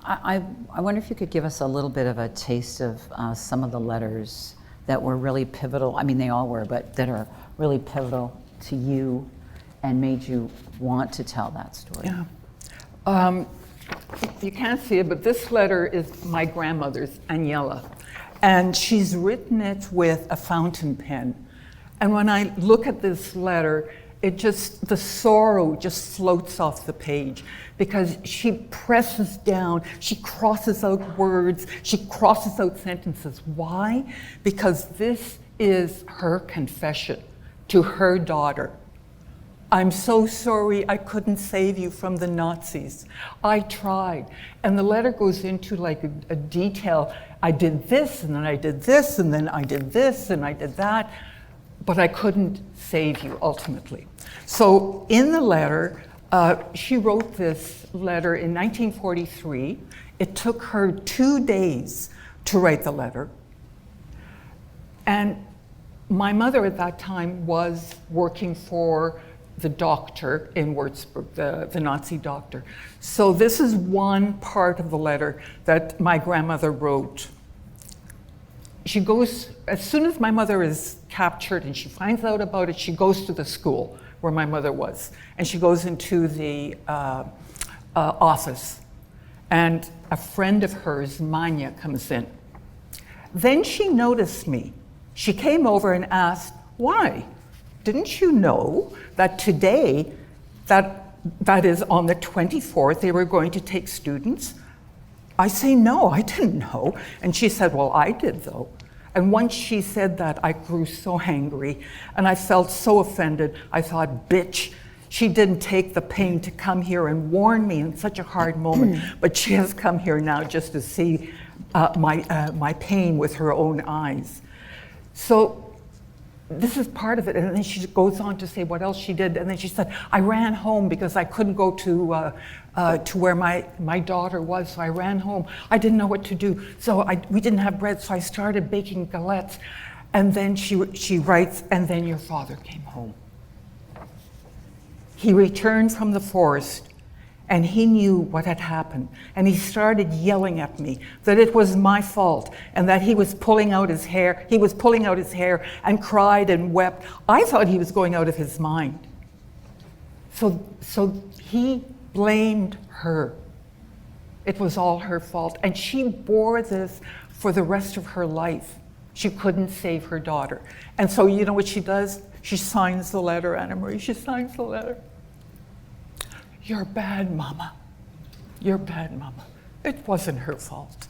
I wonder if you could give us a little bit of a taste of some of the letters that were really pivotal. I mean, they all were, but that are really pivotal to you and made you want to tell that story. Yeah. You can't see it, but this letter is my grandmother's, Aniela. And she's written it with a fountain pen. And when I look at this letter, the sorrow just floats off the page because she presses down, she crosses out words, she crosses out sentences. Why? Because this is her confession to her daughter. I'm so sorry I couldn't save you from the Nazis. I tried. And the letter goes into like a detail. I did this, and then I did this, and then I did this, and I did that. But I couldn't save you ultimately. So in the letter, she wrote this letter in 1943. It took her 2 days to write the letter. And my mother at that time was working for the doctor in Würzburg, the Nazi doctor. So this is one part of the letter that my grandmother wrote. She goes, as soon as my mother is captured and she finds out about it, she goes to the school where my mother was. And she goes into the office. And a friend of hers, Manya, comes in. Then she noticed me. She came over and asked, why? Didn't you know that today, that is on the 24th, they were going to take students? I say, no, I didn't know. And she said, well, I did though. And once she said that, I grew so angry and I felt so offended. I thought, bitch, she didn't take the pain to come here and warn me in such a hard moment, but she has come here now just to see my pain with her own eyes. So this is part of it. And then she goes on to say what else she did. And then she said, I ran home because I couldn't go to where my daughter was. So I ran home. I didn't know what to do. So we didn't have bread. So I started baking galettes. And then she writes, and then your father came home. He returned from the forest and he knew what had happened. And he started yelling at me that it was my fault and that he was pulling out his hair. He was pulling out his hair and cried and wept. I thought he was going out of his mind. So he blamed her. It was all her fault. And she bore this for the rest of her life. She couldn't save her daughter. And so you know what she does? She signs the letter, Anna Marie. She signs the letter. You're bad, Mama. You're bad, Mama. It wasn't her fault.